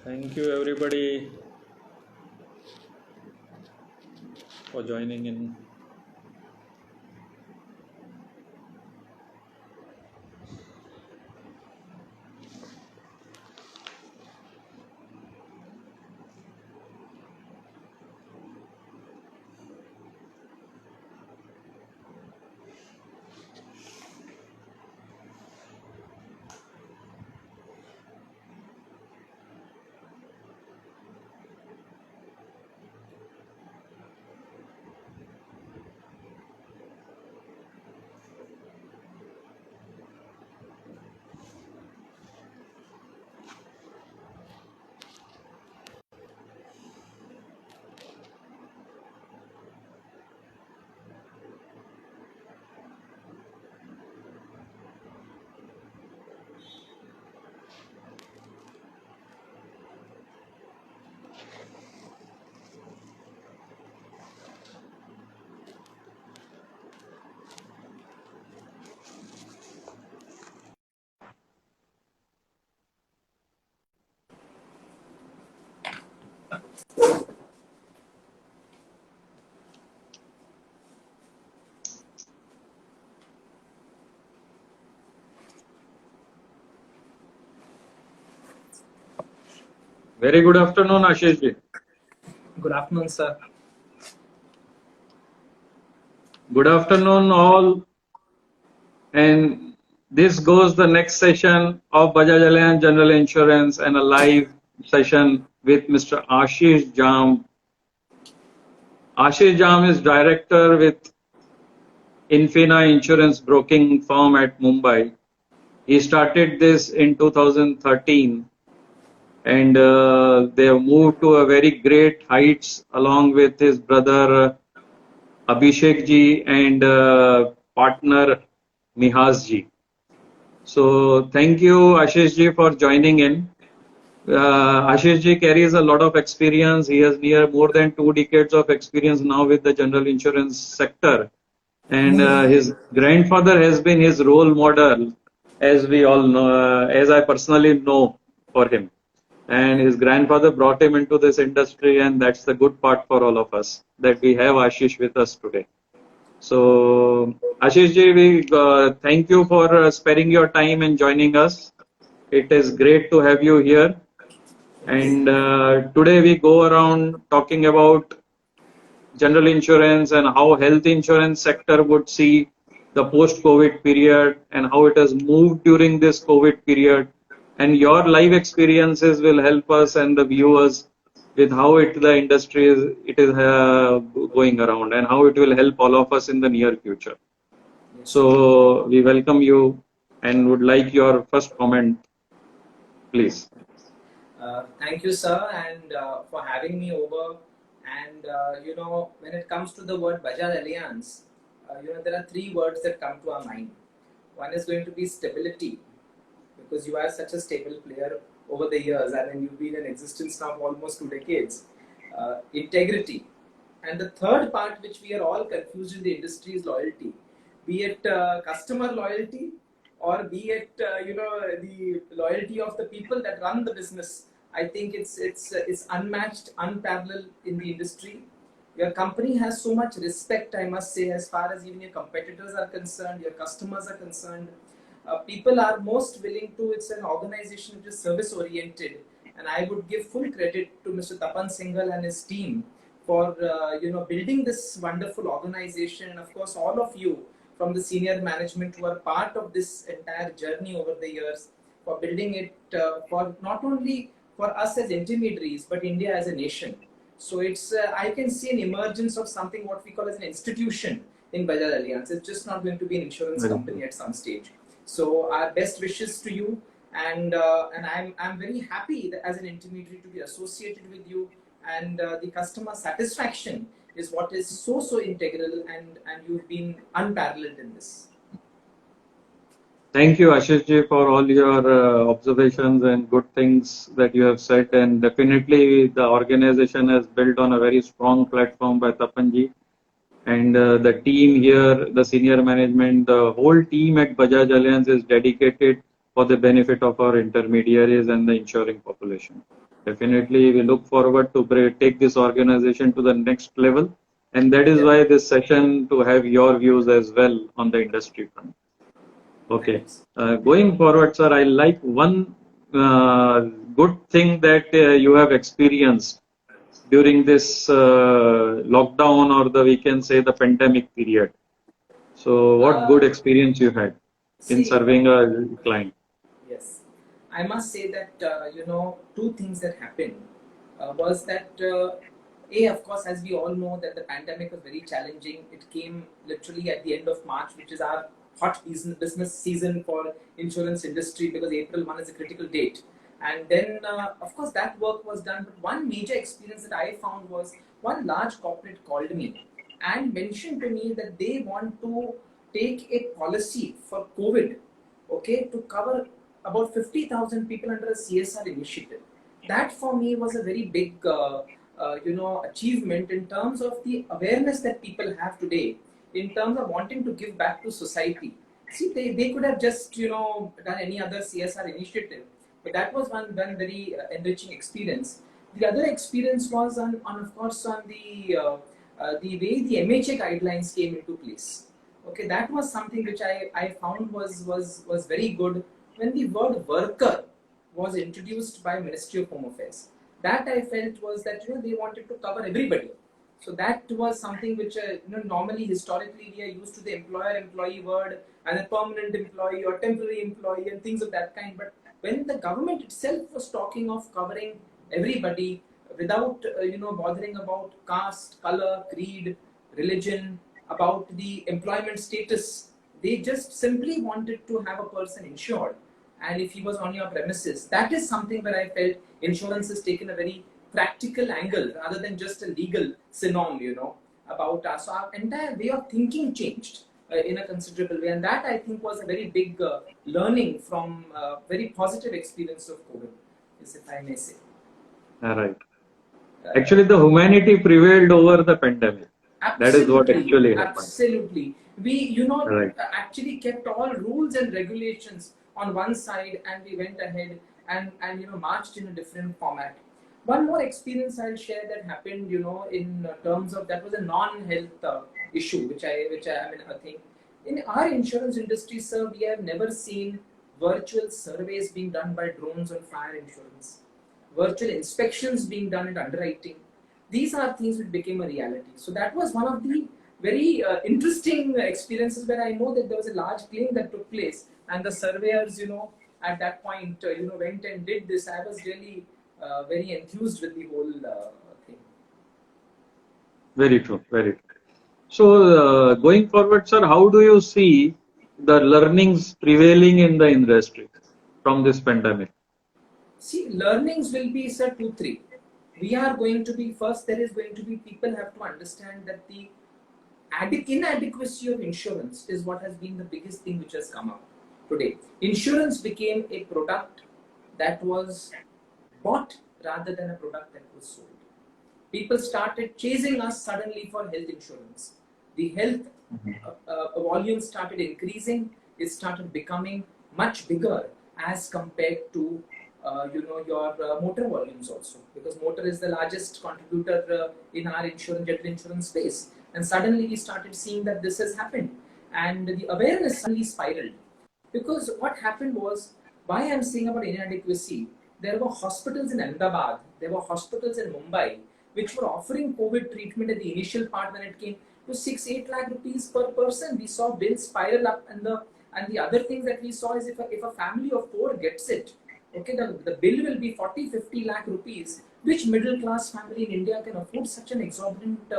Thank you everybody for joining in. Very good afternoon, Ashish ji. Good afternoon, sir. Good afternoon, all. And this goes the next session of Bajaj Allianz General Insurance and a live session with Mr. Ashish Jam. Ashish Jam is director with Infina Insurance Broking Firm at Mumbai. He started this in 2013 and they have moved to a very great heights along with his brother Abhishek ji and partner Mihas ji. So thank you Ashish ji for joining in. Ashish ji carries a lot of experience. He has more than 2 decades of experience now with the general insurance sector. And his grandfather has been his role model, as we all know, as I personally know for him. And his grandfather brought him into this industry, and that's the good part for all of us that we have Ashish with us today. So, Ashish ji, we thank you for sparing your time and joining us. It is great to have you here. And today we go around talking about general insurance and how health insurance sector would see the post-COVID period and how it has moved during this COVID period. And your live experiences will help us and the viewers with how the industry is going around and how it will help all of us in the near future. Yes. So we welcome you and would like your first comment, please. Thank you, sir, and for having me over. And when it comes to the word Bajaj Allianz, there are three words that come to our mind. One is going to be stability, because you are such a stable player over the years, and then you've been in existence now for almost 2 decades. Integrity, and the third part, which we are all confused in the industry, is loyalty. Be it customer loyalty, or be it the loyalty of the people that run the business. I think it's unmatched, unparalleled in the industry. Your company has so much respect, I must say, as far as even your competitors are concerned, your customers are concerned. People are most willing to. It's an organization which is service oriented, and I would give full credit to Mr. Tapan Singhal and his team for building this wonderful organization, and of course all of you from the senior management who are part of this entire journey over the years, for building it for not only for us as intermediaries but India as a nation. So it's I can see an emergence of something what we call as an institution in Bajaj Allianz. It's just not going to be an insurance company at some stage. So our best wishes to you, and I'm very happy that as an intermediary to be associated with you, and the customer satisfaction is what is so integral, and you've been unparalleled in this. Thank you, Ashish ji, for all your observations and good things that you have said. And definitely, the organization has built on a very strong platform by Tapan ji. And the team here, the senior management, the whole team at Bajaj Allianz is dedicated for the benefit of our intermediaries and the insuring population. Definitely, we look forward to take this organization to the next level. And that is Yeah. why this session to have your views as well on the industry front. Thank Okay. you, sir. Going forward, sir, I like one good thing that you have experienced during this lockdown, or we can say the pandemic period. So, what good Uh, experience you had in See, serving a client? yes, I must say that two things that happened was that of course, as we all know, that the pandemic was very challenging. It came literally at the end of March, which is our hot business season for insurance industry, because April 1 is a critical date. And then, of course, that work was done. But one major experience that I found was one large corporate called me and mentioned to me that they want to take a policy for COVID, okay, to cover about 50,000 people under a CSR initiative. That for me was a very big, achievement in terms of the awareness that people have today in terms of wanting to give back to society. See, they could have just, done any other CSR initiative, but that was one very enriching experience. The other experience was on of course, on the way the MHA guidelines came into place. Okay, that was something which I found was very good when the word worker was introduced by Ministry of Home Affairs. That I felt was that they wanted to cover everybody. So that was something which normally historically we are used to the employer-employee word and a permanent employee or temporary employee and things of that kind. But when the government itself was talking of covering everybody without bothering about caste, color, creed, religion, about the employment status, they just simply wanted to have a person insured. And if he was on your premises, that is something where I felt insurance has taken a very practical angle rather than just a legal synonym, about us. So our entire way of thinking changed in a considerable way, and that I think was a very big learning from very positive experience of COVID, if I may say. Right. Uh, Actually, the humanity prevailed over the pandemic. That is what Absolutely, actually happened. absolutely. We, Right. actually kept all rules and regulations on one side, and we went ahead and marched in a different format. One more experience I'll share that happened, in terms of that was a non-health issue, which I mean, I think in our insurance industry, sir, we have never seen virtual surveys being done by drones on fire insurance, virtual inspections being done at underwriting. These are things which became a reality. So that was one of the very interesting experiences where I know that there was a large claim that took place, and the surveyors, at that point, went and did this. I was really very enthused with the whole thing. Very true. Very true. So, going forward, sir, how do you see the learnings prevailing in the industry from this pandemic? See, learnings will be, sir, two, three. We are going to be, first, there is going to be, people have to understand that the inadequacy of insurance is what has been the biggest thing which has come up today. Insurance became a product that was bought rather than a product that was sold. People started chasing us suddenly for health insurance. The health volume started increasing. It started becoming much bigger as compared to your motor volumes also, because motor is the largest contributor in our general insurance space. And suddenly we started seeing that this has happened, and the awareness suddenly spiraled. Because what happened was, why I'm saying about inadequacy, there were hospitals in Ahmedabad, there were hospitals in Mumbai, which were offering COVID treatment at the initial part when it came to 6-8 lakh rupees per person. We saw bills spiral up, and the other thing that we saw is if a family of 4 gets it, okay, the bill will be 40-50 lakh rupees. Which middle class family in India can afford such an exorbitant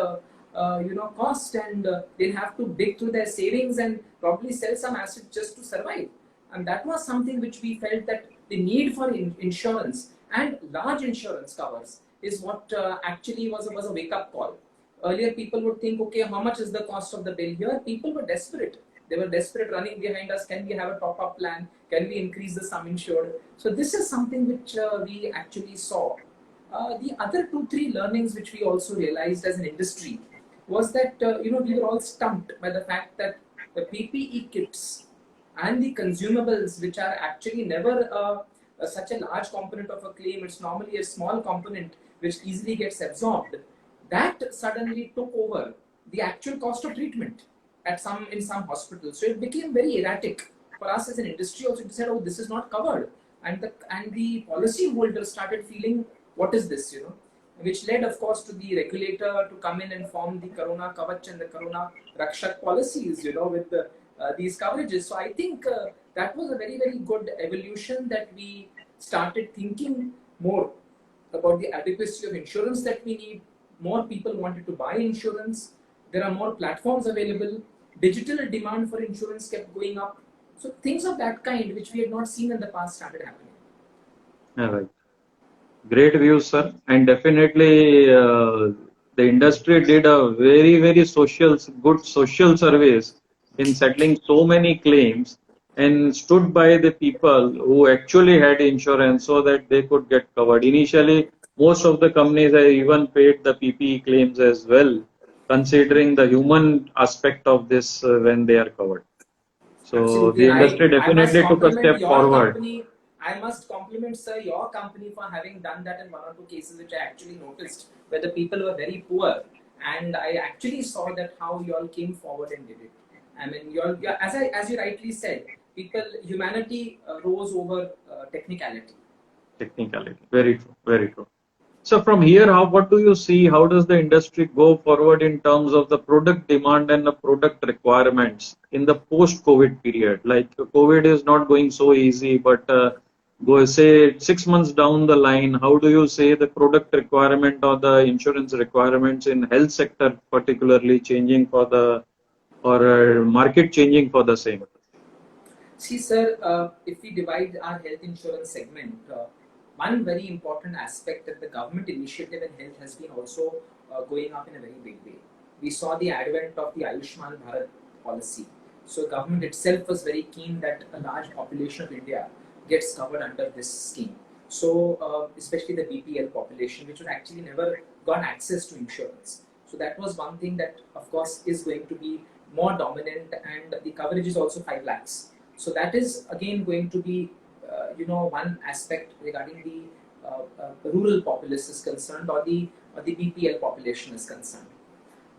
cost, and they'll have to dig through their savings and probably sell some assets just to survive. And that was something which we felt that the need for insurance and large insurance covers is what actually was a wake-up call. Earlier, people would think, okay, how much is the cost of the bill? Here, people were desperate. They were desperate, running behind us. Can we have a top-up plan? Can we increase the sum insured? So this is something which we actually saw. The other 2-3 learnings which we also realized as an industry was that we were all stumped by the fact that the PPE kits and the consumables, which are actually never such a large component of a claim. It's normally a small component which easily gets absorbed. That suddenly took over the actual cost of treatment in some hospitals. So it became very erratic for us as an industry. Also, to say, oh, this is not covered, and the policy holders started feeling, what is this, which led, of course, to the regulator to come in and form the Corona Kavach and the Corona Rakshak policies, with these coverages. So I think that was a very, very good evolution, that we started thinking more about the adequacy of insurance that we need. More people wanted to buy insurance. There are more platforms available. Digital demand for insurance kept going up. So things of that kind, which we had not seen in the past, started happening. All right. Great views, sir. And definitely, the industry did a very, very good social service in settling so many claims and stood by the people who actually had insurance so that they could get covered. Initially, most of the companies have even paid the PPE claims as well, considering the human aspect of this when they are covered. So Absolutely. the And industry I must definitely took a compliment step your forward. company. I must compliment, sir, your company for having done that in one or two cases, which I actually noticed, where the people were very poor. And I actually saw that how you all came forward and did it. I mean, as you rightly said, humanity rose over technicality. Technicality. Very true. Very true. So from here, what do you see? How does the industry go forward in terms of the product demand and the product requirements in the post-COVID period? Like COVID is not going so easy, but go say 6 months down the line, how do you say the product requirement or the insurance requirements in health sector particularly changing for the or market changing for the same? See, sir, if we divide our health insurance segment, one very important aspect that the government initiative in health has been also going up in a very big way. We saw the advent of the Ayushman Bharat policy. So, government itself was very keen that a large population of India gets covered under this scheme. So, especially the BPL population, which would actually never got access to insurance. So, that was one thing that, of course, is going to be more dominant, and the coverage is also 5 lakhs. So that is again going to be, one aspect regarding the rural populace is concerned, or the BPL population is concerned.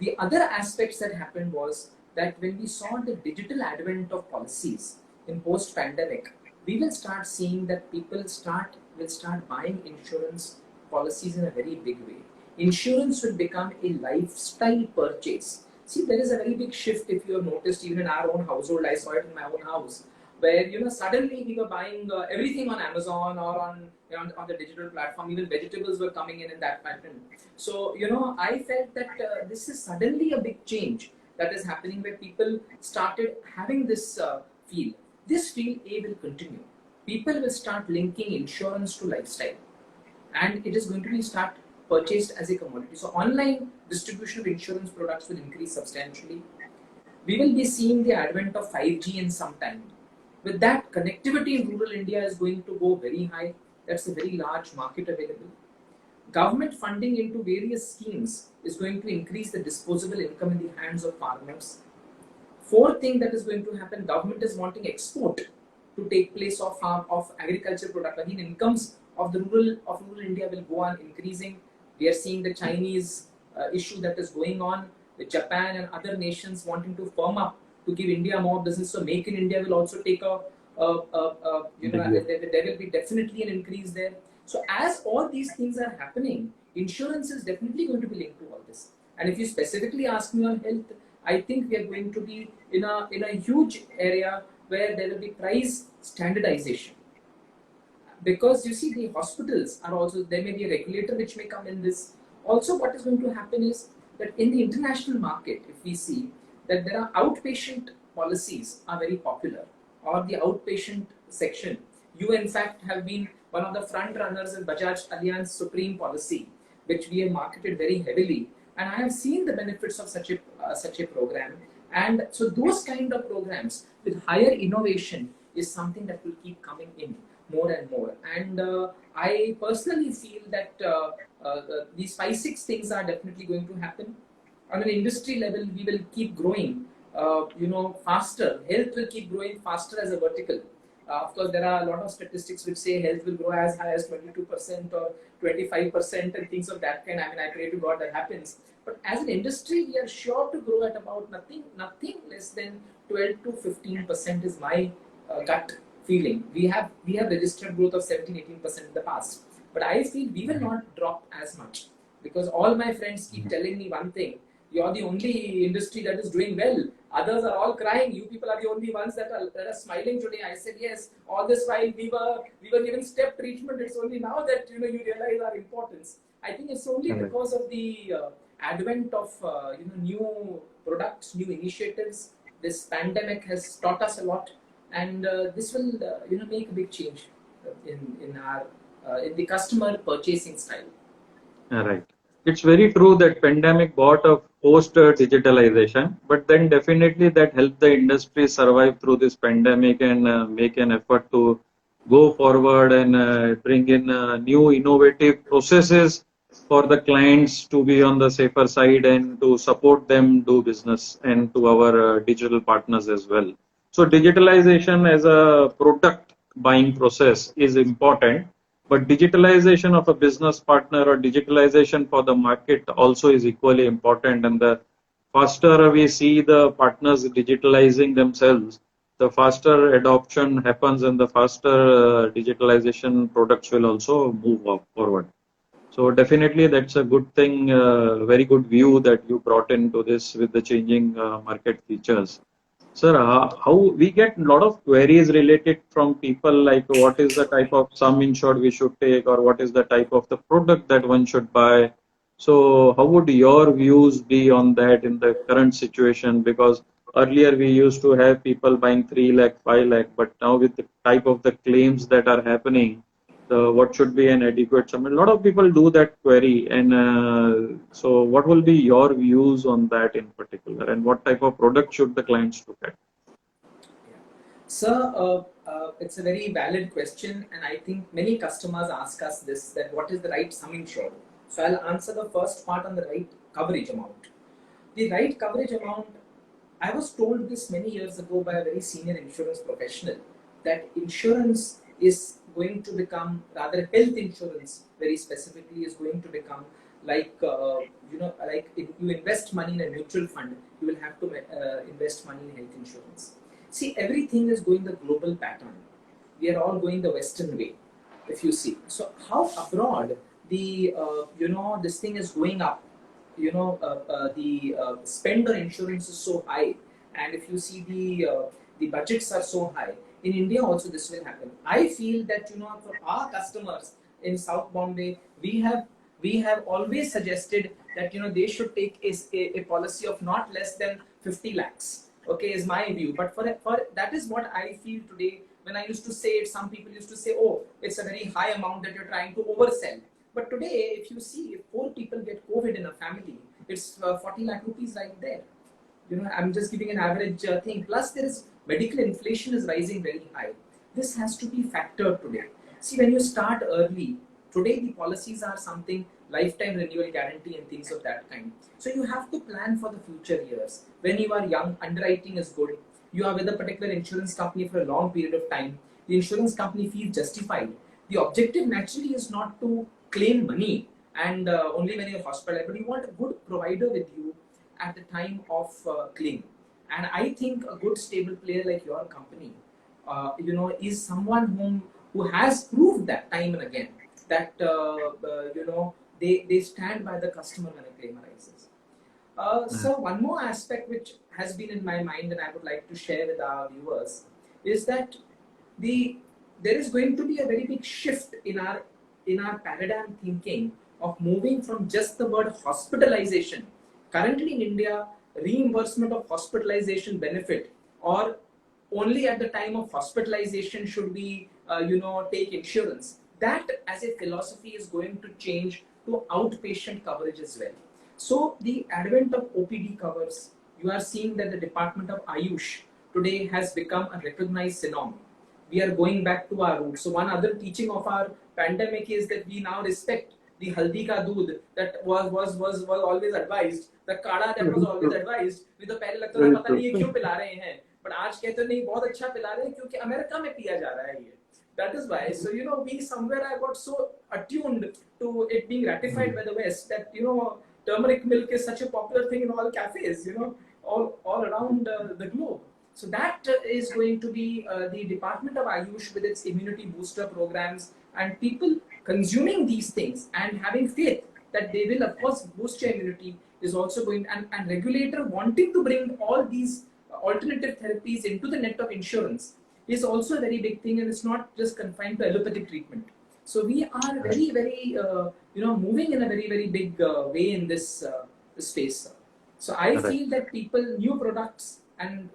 The other aspects that happened was that when we saw the digital advent of policies in post-pandemic, we will start seeing that people will start buying insurance policies in a very big way. Insurance will become a lifestyle purchase. See, there is a very big shift, if you have noticed, even in our own household. I saw it in my own house, where suddenly we were buying everything on Amazon or on the digital platform. Even vegetables were coming in that pattern. So I felt that this is suddenly a big change that is happening, where people started having this feel. This feel A will continue. People will start linking insurance to lifestyle, and it is going to be start purchased as a commodity. So online distribution of insurance products will increase substantially. We will be seeing the advent of 5G in some time. With that, connectivity in rural India is going to go very high. That's a very large market available. Government funding into various schemes is going to increase the disposable income in the hands of farmers. Fourth thing that is going to happen, government is wanting export to take place of agriculture product. Again, incomes of rural India will go on increasing. We are seeing the Chinese issue that is going on, with Japan and other nations wanting to firm up to give India more business. So Make in India will also take there will be definitely an increase there. So as all these things are happening, insurance is definitely going to be linked to all this. And if you specifically ask me on health, I think we are going to be in a huge area where there will be price standardization. Because you see, the hospitals are also, there may be a regulator which may come in this. Also, what is going to happen is that in the international market, if we see that there are outpatient policies are very popular, or the outpatient section, you in fact have been one of the front runners in Bajaj Allianz Supreme policy, which we have marketed very heavily, and I have seen the benefits of such a program. And so those kind of programs with higher innovation is something that will keep coming in more and more. And I personally feel that these 5-6 things are definitely going to happen. On an industry level, we will keep growing, faster. Health will keep growing faster as a vertical. Of course, there are a lot of statistics which say health will grow as high as 22% or 25% and things of that kind. I mean, I pray to God that happens. But as an industry, we are sure to grow at about nothing less than 12 to 15% is my gut feeling. We have registered growth of 17-18% in the past, but I feel we will not drop as much because all my friends keep telling me one thing: you're the only industry that is doing well. Others are all crying. You people are the only ones that are smiling today. I said yes. All this while we were given step treatment. It's only now that you realize our importance. I think it's only because of the advent of new products, new initiatives. This pandemic has taught us a lot, and this will make a big change in the customer purchasing style. Right. It's very true that pandemic brought a post digitalization, but then definitely that helped the industry survive through this pandemic and make an effort to go forward and bring in new innovative processes for the clients to be on the safer side and to support them do business and to our digital partners as well. So digitalization as a product buying process is important, but digitalization of a business partner or digitalization for the market also is equally important. And the faster we see the partners digitalizing themselves, the faster adoption happens and the faster digitalization products will also move forward. So definitely that's a good thing, very good view that you brought into this with the changing market features. Sir, how we get a lot of queries related from people like what is the type of sum insured we should take or what is the type of the product that one should buy. So how would your views be on that in the current situation? Because earlier we used to have people buying 3 lakh, 5 lakh, but now with the type of the claims that are happening, what should be an adequate sum? A lot of people do that query, and so what will be your views on that in particular, and what type of product should the clients look at? Sir, it's a very valid question, and I think many customers ask us this: that what is the right sum insured? So I'll answer the first part on the right coverage amount. The right coverage amount, I was told this many years ago by a very senior insurance professional that insurance is going to become, rather health insurance very specifically is going to become like, like if you invest money in a mutual fund, you will have to invest money in health insurance. See, everything is going the global pattern. We are all going the Western way, if you see. So how abroad the, this thing is going up, the spend on insurance is so high, and if you see the budgets are so high. In India also this will happen. I feel that for our customers in South Bombay, we have always suggested that they should take a policy of not less than 50 lakhs. Okay, is my view. But for that is what I feel today. When I used to say it, some people used to say, oh, it's a very high amount that you're trying to oversell. But today, if you see, if 4 people get COVID in a family, it's 40 lakh rupees right there. I'm just giving an average thing. Plus, there is medical inflation is rising very high. This has to be factored today. See, when you start early, today the policies are something lifetime renewal guarantee and things of that kind. So you have to plan for the future years. When you are young, underwriting is good. You are with a particular insurance company for a long period of time. The insurance company feels justified. The objective naturally is not to claim money and only when you're hospitalized, but you want a good provider with you at the time of claim. And I think a good stable player like your company, is someone who has proved that time and again that they stand by the customer when a claim arises. So one more aspect which has been in my mind and I would like to share with our viewers is that there is going to be a very big shift in our paradigm thinking of moving from just the word hospitalization. Currently in India, reimbursement of hospitalization benefit or only at the time of hospitalization should we take insurance. That as a philosophy is going to change to outpatient coverage as well. So the advent of OPD covers, you are seeing that the Department of Ayush today has become a recognized synonym. We are going back to our roots. So one other teaching of our pandemic is that we now respect the haldi ka doodh that was always advised, the kada that was always advised. With the pehle lagta tha pata nahi ye kyun pila rahe hain. but आज कहते हैं नहीं बहुत अच्छा पिला रहे हैं क्योंकि अमेरिका में पिया जा रहा है ये. That is why. So we somewhere I got so attuned to it being ratified by the West that turmeric milk is such a popular thing in all cafes, all around the globe. So that is going to be the Department of Ayush with its immunity booster programs and people consuming these things and having faith that they will of course boost your immunity is also going, and regulator wanting to bring all these alternative therapies into the net of insurance is also a very big thing, and it's not just confined to allopathic treatment. So we are very, very, moving in a very, very big way in this space. So I feel that new products and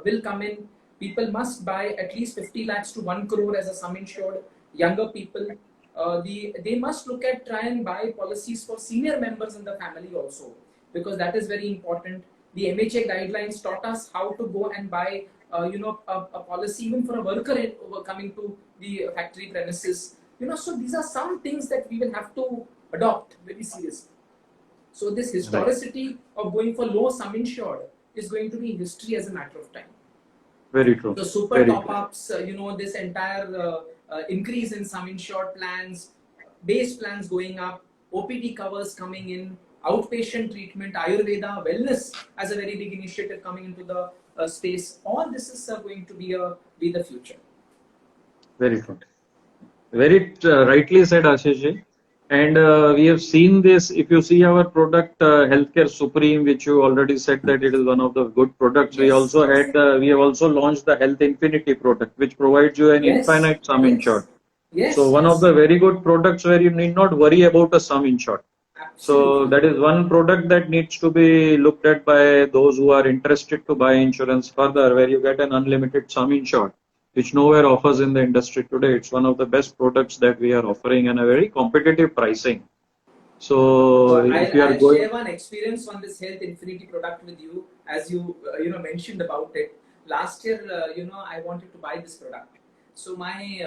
will come in. People must buy at least 50 lakhs to 1 crore as a sum insured. Younger people, they must try and buy policies for senior members in the family also, because that is very important. The MHA guidelines taught us how to go and buy a policy even for a worker coming to the factory premises. So these are some things that we will have to adopt very seriously. So this historicity of going for low sum insured is going to be history as a matter of time. Very true. The super top-ups, this entire increase in sum insured plans, base plans going up, OPD covers coming in, outpatient treatment, Ayurveda, wellness as a very big initiative coming into the space. All this is going to be the future. Very good. Very rightly said, Ashish ji. And we have seen this. If you see our product, Healthcare Supreme, which you already said that it is one of the good products. Yes, we also we have also launched the Health Infinity product, which provides you an infinite sum insured. Yes, so one of the very good products where you need not worry about a sum insured. So that is one product that needs to be looked at by those who are interested to buy insurance further, where you get an unlimited sum insured, which nowhere offers in the industry today. It's one of the best products that we are offering and a very competitive pricing. So if you are I'll share one experience on this Health Infinity product with you, as you mentioned about it. Last year, I wanted to buy this product. So my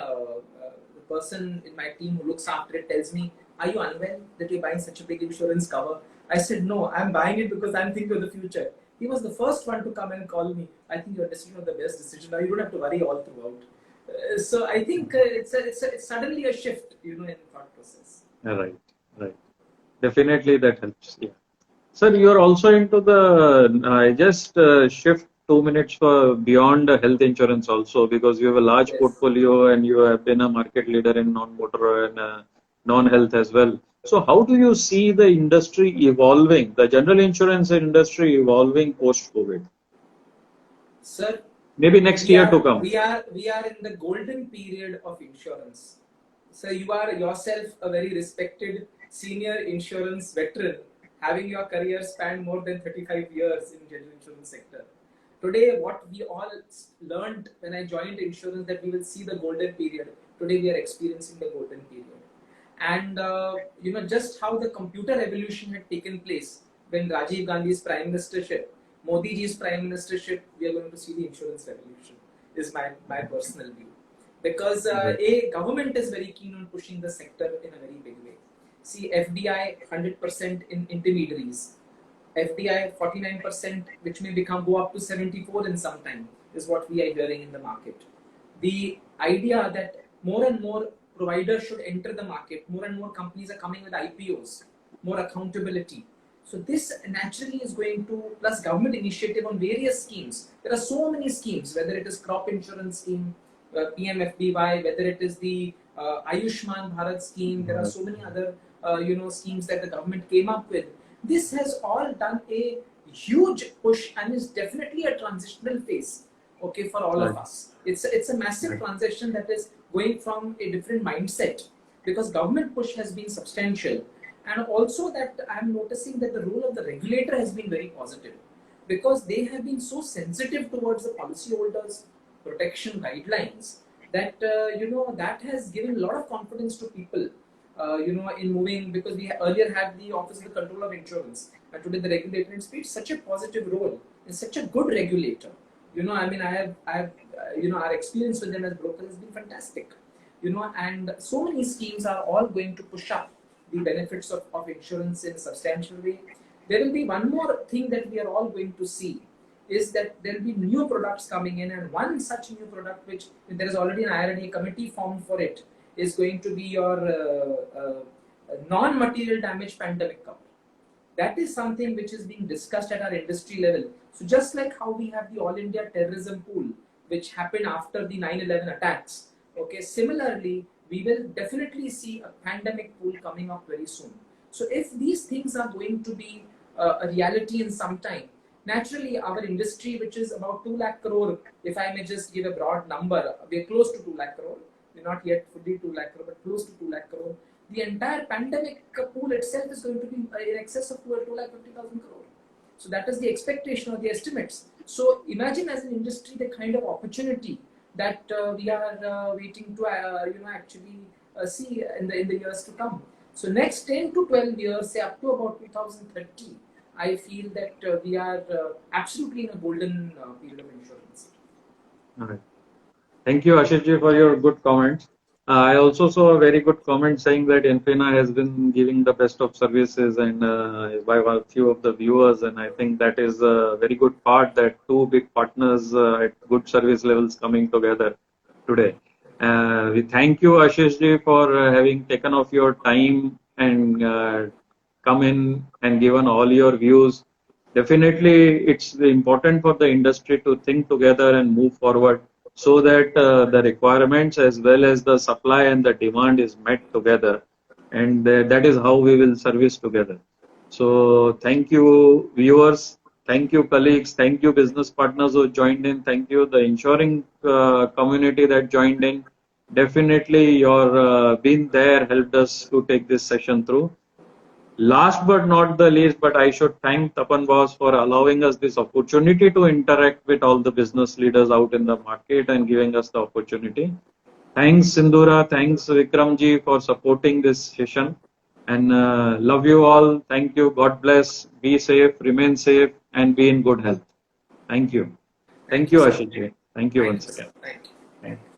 the person in my team who looks after it tells me, "Are you unwell that you're buying such a big insurance cover?" I said, "No, I'm buying it because I'm thinking of the future." He was the first one to come and call me. "I think your decision was the best decision. Now you don't have to worry all throughout." So I think it's suddenly a shift, in thought process. Right. Definitely that helps. Yeah. Sir, you are also into the, I just shift 2 minutes for beyond health insurance also, because you have a large portfolio and you have been a market leader in non-motor and non-health as well. So how do you see the industry evolving, the general insurance industry evolving post-COVID? Sir, maybe next year to come. We are in the golden period of insurance. So you are yourself a very respected senior insurance veteran, having your career span more than 35 years in general insurance sector. Today, what we all learned when I joined insurance, that we will see the golden period. Today, we are experiencing the golden period. And, just how the computer revolution had taken place when Rajiv Gandhi's prime ministership, Modi ji's prime ministership, we are going to see the insurance revolution, is my personal view. Because government is very keen on pushing the sector in a very big way. See, FDI 100% in intermediaries, FDI 49%, which may go up to 74 in some time, is what we are hearing in the market. The idea that more and more providers should enter the market, more and more companies are coming with IPOs, more accountability. So this naturally is going to, plus government initiative on various schemes. There are so many schemes, whether it is crop insurance scheme, PMFBY, whether it is the Ayushman Bharat scheme, there are so many other schemes that the government came up with. This has all done a huge push and is definitely a transitional phase, for all of us. It's a massive transition that is going from a different mindset, because government push has been substantial. And also that I'm noticing that the role of the regulator has been very positive, because they have been so sensitive towards the policyholders' protection guidelines that, that has given a lot of confidence to people, in moving, because we earlier had the Office of the Control of Insurance, and today the regulator has played such a positive role, is such a good regulator. I have our experience with them as brokers has been fantastic, and so many schemes are all going to push up the benefits of insurance in a substantial way. There will be one more thing that we are all going to see, is that there will be new products coming in, and one such new product, which there is already an IRDA committee formed for it, is going to be your non-material damage pandemic cover. That is something which is being discussed at our industry level. So just like how we have the All India Terrorism Pool, which happened after the 9/11 attacks, okay, similarly, we will definitely see a pandemic pool coming up very soon. So if these things are going to be a reality in some time, naturally our industry, which is about 2 lakh crore, if I may just give a broad number, we're close to 2 lakh crore. We're not yet fully 2 lakh crore, but close to 2 lakh crore. The entire pandemic pool itself is going to be in excess of 2,50,000 crore. So that is the expectation or the estimates. So imagine as an industry the kind of opportunity that we are waiting to actually see in the years to come. So next 10 to 12 years, say up to about 2030, I feel that we are absolutely in a golden period of insurance. All right. Thank you, Ashish ji, for your good comments. I also saw a very good comment saying that Infina has been giving the best of services and by a few of the viewers, and I think that is a very good part that two big partners at good service levels coming together today. We thank you, Ashish ji, for having taken off your time and come in and given all your views. Definitely, it's important for the industry to think together and move forward, so that the requirements as well as the supply and the demand is met together, and that is how we will service together. So thank you, viewers, thank you, colleagues, thank you, business partners who joined in, thank you, the insuring community that joined in. Definitely your being there helped us to take this session through. Last but not the least, but I should thank Tapan Boss for allowing us this opportunity to interact with all the business leaders out in the market and giving us the opportunity. Thanks Sindhura, thanks Vikramji for supporting this session, and love you all. Thank you. God bless. Be safe, remain safe, and be in good health. Thank you. Thank you, Ashishji. Thank you once again. Thank you. Thank you.